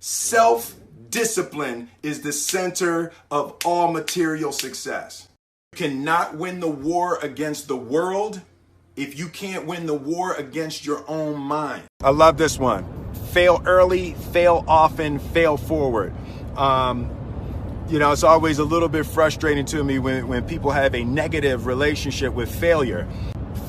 Self-discipline is the center of all material success. You cannot win the war against the world if you can't win the war against your own mind. I love this one. Fail early, fail often, fail forward. It's always a little bit frustrating to me when people have a negative relationship with failure.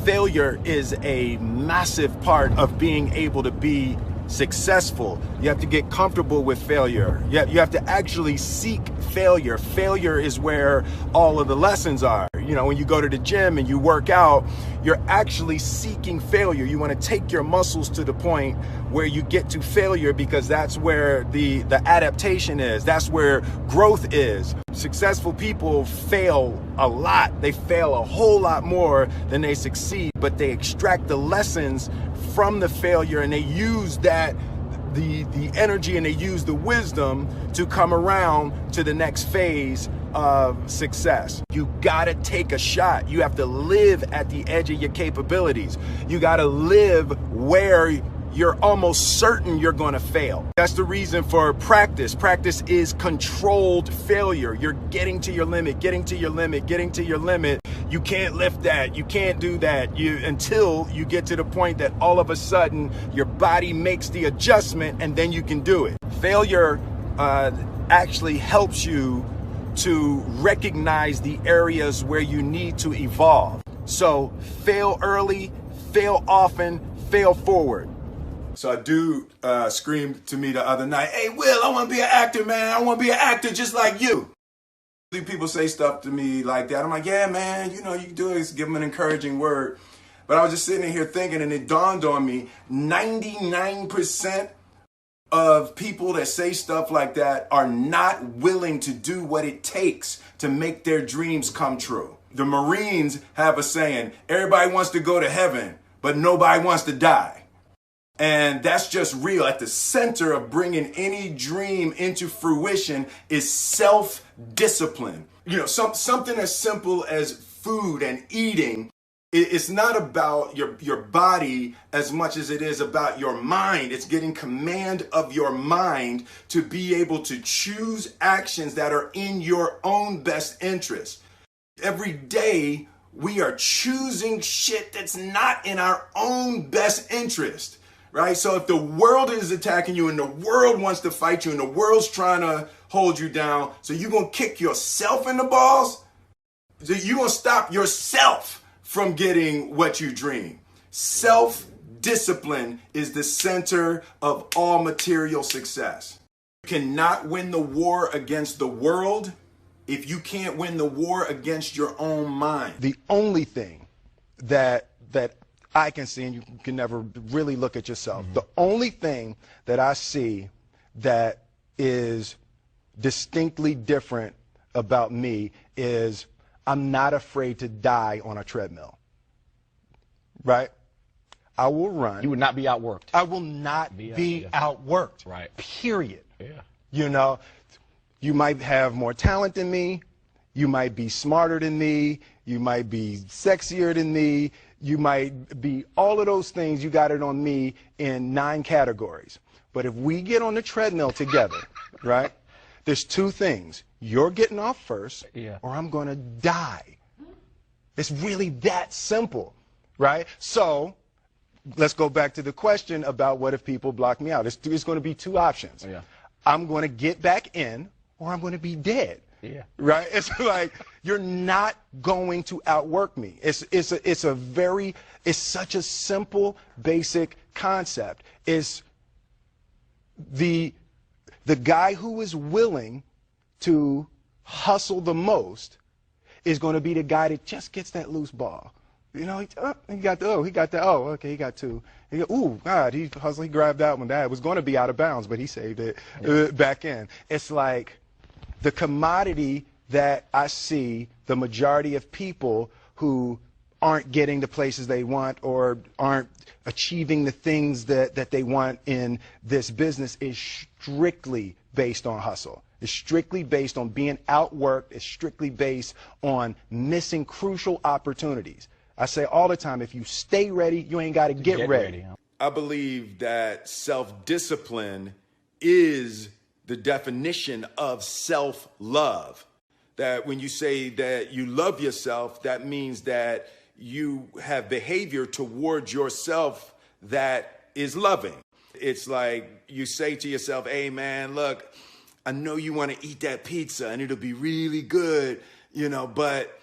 Failure is a massive part of being able to be successful. You have to get comfortable with failure. You have to actually seek failure. Failure is where all of the lessons are. When you go to the gym and you work out, you're actually seeking failure. You want to take your muscles to the point where you get to failure, because that's where the adaptation is. That's where growth is. Successful people fail a lot. They fail a whole lot more than they succeed, but they extract the lessons from the failure and they use that the energy and they use the wisdom to come around to the next phase of success. You gotta take a shot. You have to live at the edge of your capabilities. You gotta live where you're almost certain you're gonna fail. That's the reason for practice. Practice is controlled failure. You're getting to your limit, getting to your limit, getting to your limit. You can't lift that. You can't do that. Until you get to the point that all of a sudden your body makes the adjustment and then you can do it. Failure actually helps you to recognize the areas where you need to evolve. So fail early, fail often, fail forward. So a dude screamed to me the other night, "Hey, Will, I want to be an actor, man. I want to be an actor just like you." People say stuff to me like that. I'm like, yeah, man, you can do it. Give them an encouraging word. But I was just sitting here thinking, and it dawned on me, 99% of people that say stuff like that are not willing to do what it takes to make their dreams come true. The Marines have a saying, everybody wants to go to heaven, but nobody wants to die. And that's just real. At the center of bringing any dream into fruition is self-discipline. Something as simple as food and eating. It's not about your body as much as it is about your mind. It's getting command of your mind to be able to choose actions that are in your own best interest. Every day, we are choosing shit that's not in our own best interest. Right? So if the world is attacking you and the world wants to fight you and the world's trying to hold you down, so you're going to kick yourself in the balls? So you're going to stop yourself from getting what you dream. Self-discipline is the center of all material success. You cannot win the war against the world if you can't win the war against your own mind. The only thing that I can see, and you can never really look at yourself. The only thing that I see that is distinctly different about me is I'm not afraid to die on a treadmill. Right? I will run. You would not be outworked. I will not be outworked. Right. Period. Yeah. You might have more talent than me. You might be smarter than me. You might be sexier than me. You might be all of those things. You got it on me in 9 categories. But if we get on the treadmill together, right, there's 2 things. You're getting off first, or I'm going to die. It's really that simple, right? So let's go back to the question about what if people block me out. There's going to be 2 options. I'm going to get back in, or I'm going to be dead. Right? It's like, you're not going to outwork me. It's such a simple, basic concept. It's the guy who is willing to hustle the most is going to be the guy that just gets that loose ball. He got 2. Ooh, God, he hustled, he grabbed that one. That was going to be out of bounds, but he saved it back in. It's like, the commodity that I see the majority of people who aren't getting the places they want or aren't achieving the things that they want in this business is strictly based on hustle. It's strictly based on being outworked. It's strictly based on missing crucial opportunities. I say all the time, if you stay ready, you ain't got to get ready. I believe that self-discipline is the definition of self-love. That when you say that you love yourself, that means that you have behavior towards yourself that is loving. It's like you say to yourself, hey man, look, I know you want to eat that pizza and it'll be really good, but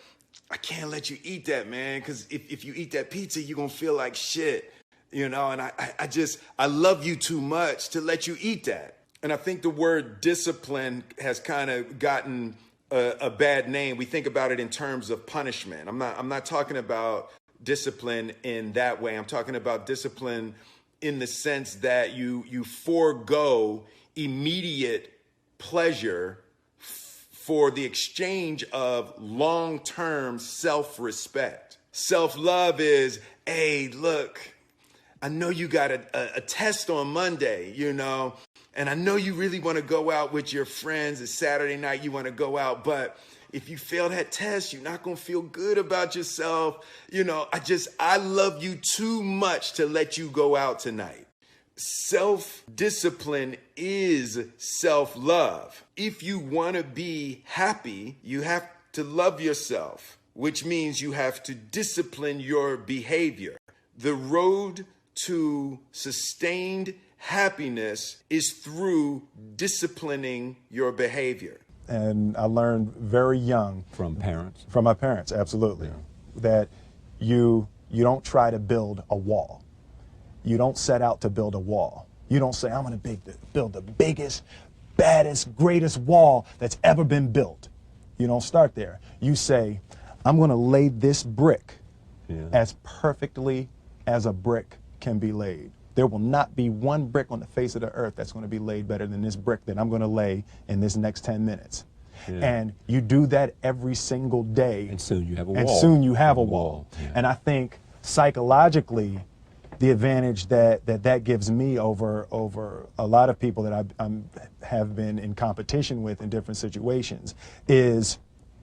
I can't let you eat that, man, because if you eat that pizza, you're going to feel like shit, and I love you too much to let you eat that. And I think the word discipline has kind of gotten a bad name. We think about it in terms of punishment. I'm not talking about discipline in that way. I'm talking about discipline in the sense that you forego immediate pleasure for the exchange of long-term self-respect. Self-love is, hey, look, I know you got a test on Monday, and I know you really want to go out with your friends. It's Saturday night, you want to go out, but if you fail that test, you're not going to feel good about yourself. I love you too much to let you go out tonight. Self-discipline is self-love. If you want to be happy, you have to love yourself, which means you have to discipline your behavior. The road to sustained happiness is through disciplining your behavior. And I learned very young. From parents? From my parents, absolutely. Yeah. That you don't try to build a wall. You don't set out to build a wall. You don't say, I'm going to build the biggest, baddest, greatest wall that's ever been built. You don't start there. You say, I'm going to lay this brick as perfectly as a brick can be laid. There will not be one brick on the face of the earth that's going to be laid better than this brick that I'm going to lay in this next 10 minutes. Yeah. And you do that every single day. And soon you have a wall. And soon you have a wall. Yeah. And I think psychologically, the advantage that gives me over a lot of people that I have been in competition with in different situations is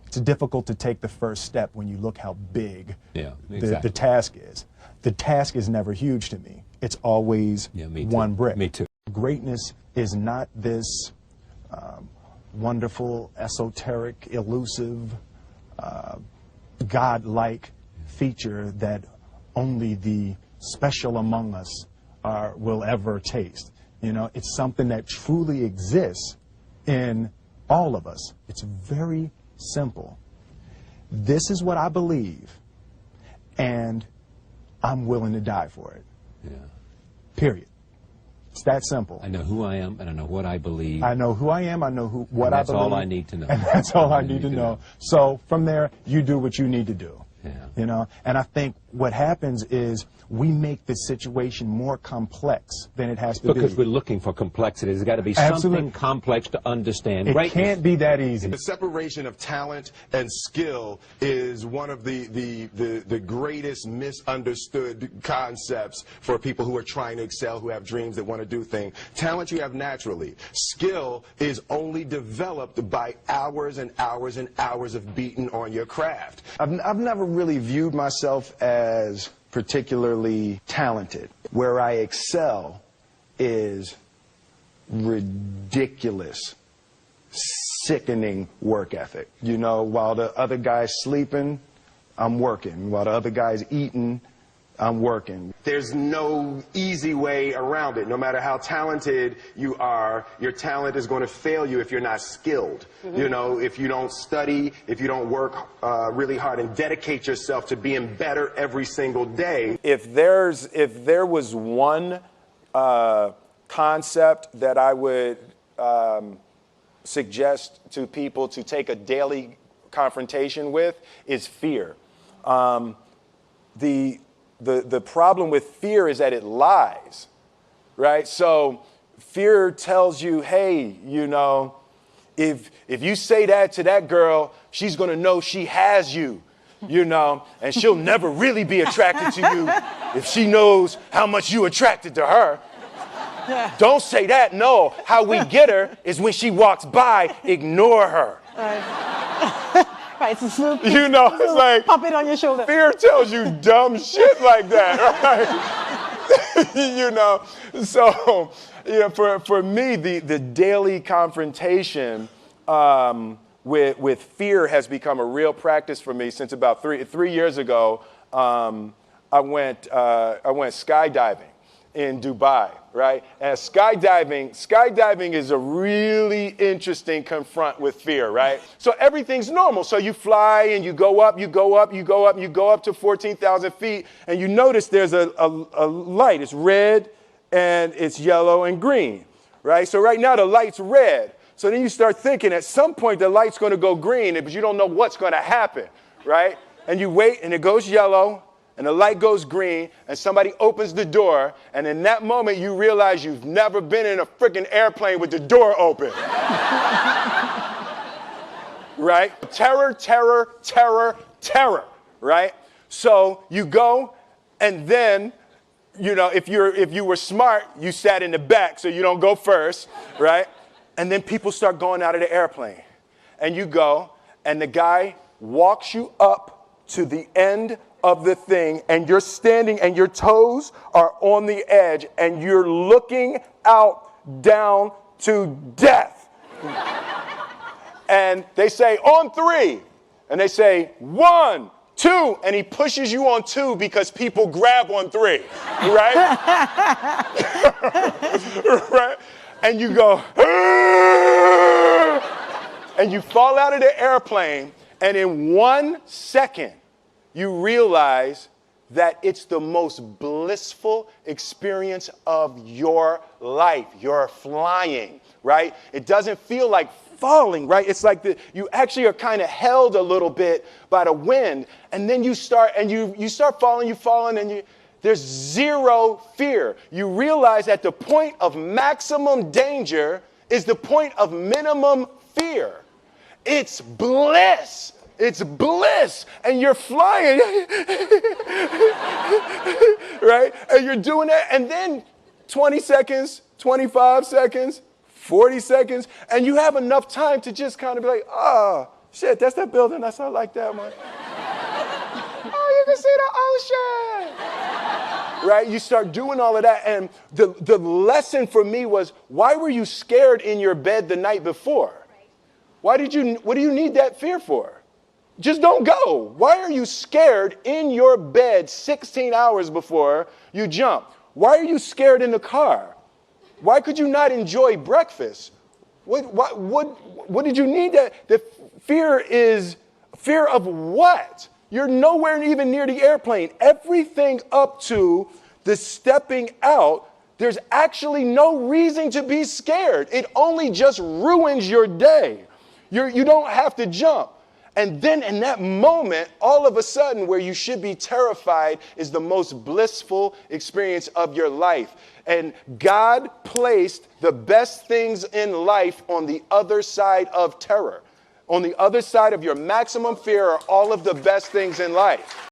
it's difficult to take the first step when you look how big the task is. The task is never huge to me. It's always one brick. Me too. Greatness is not this wonderful, esoteric, elusive, God-like feature that only the special among us will ever taste. It's something that truly exists in all of us. It's very simple. This is what I believe, and I'm willing to die for it. Yeah. Period. It's that simple. I know who I am, and I know what I believe. I know who I am, I know what I believe. That's all I need to know. And that's all I need to know. So from there, you do what you need to do. Yeah. And I think what happens is we make the situation more complex than it has to be. Because we're looking for complexity. There's got to be something complex to understand. It can't be that easy. The separation of talent and skill is one of the greatest misunderstood concepts for people who are trying to excel, who have dreams that want to do things. Talent you have naturally. Skill is only developed by hours and hours and hours of beating on your craft. I've never really viewed myself as particularly talented. Where I excel is ridiculous, sickening work ethic. While the other guy's sleeping, I'm working. While the other guy's eating, I'm working. There's no easy way around it. No matter how talented you are, your talent is going to fail you if you're not skilled. If you don't study, if you don't work really hard and dedicate yourself to being better every single day. If there was one concept that I would suggest to people to take a daily confrontation with, is fear. The problem with fear is that it lies, right? So fear tells you, hey, if you say that to that girl, she's going to know she has you, and she'll never really be attracted to you if she knows how much you attracted to her. Don't say that. No, how we get her is when she walks by, ignore her. Right, it's it's like pump it on your shoulder. Fear tells you dumb shit like that, right? you know, so, you know, for me, the daily confrontation with fear has become a real practice for me since about three years ago. I went skydiving in Dubai, right? And skydiving is a really interesting confront with fear, right? So everything's normal. So you fly and you go up to 14,000 feet, and you notice there's a light. It's red and it's yellow and green, right? So right now the light's red. So then you start thinking at some point the light's going to go green, but you don't know what's going to happen, right? And you wait and it goes yellow. And the light goes green, and somebody opens the door, and in that moment, you realize you've never been in a freaking airplane with the door open. Right? Terror, terror, terror, terror, right? So you go, and then, you know, if you were smart, you sat in the back, so you don't go first, right? And then people start going out of the airplane. And you go, and the guy walks you up to the end of the thing, and you're standing and your toes are on the edge and you're looking out down to death. And they say on 3, and they say 1, 2, and he pushes you on 2 because people grab on 3, right? Right? And you go, and you fall out of the airplane, and in 1 second you realize that it's the most blissful experience of your life. You're flying, right? It doesn't feel like falling, right? It's like you actually are kind of held a little bit by the wind, and then you start falling, and there's zero fear. You realize that the point of maximum danger is the point of minimum fear. It's bliss. It's bliss, and you're flying, right? And you're doing that, and then 20 seconds, 25 seconds, 40 seconds, and you have enough time to just kind of be like, oh, shit, that's that building. That's not like that one. Oh, you can see the ocean. Right? You start doing all of that, and the lesson for me was, why were you scared in your bed the night before? What do you need that fear for? Just don't go. Why are you scared in your bed 16 hours before you jump? Why are you scared in the car? Why could you not enjoy breakfast? What did you need that? The fear is fear of what? You're nowhere even near the airplane. Everything up to the stepping out, there's actually no reason to be scared. It only just ruins your day. You don't have to jump. And then in that moment, all of a sudden, where you should be terrified is the most blissful experience of your life. And God placed the best things in life on the other side of terror. On the other side of your maximum fear are all of the best things in life.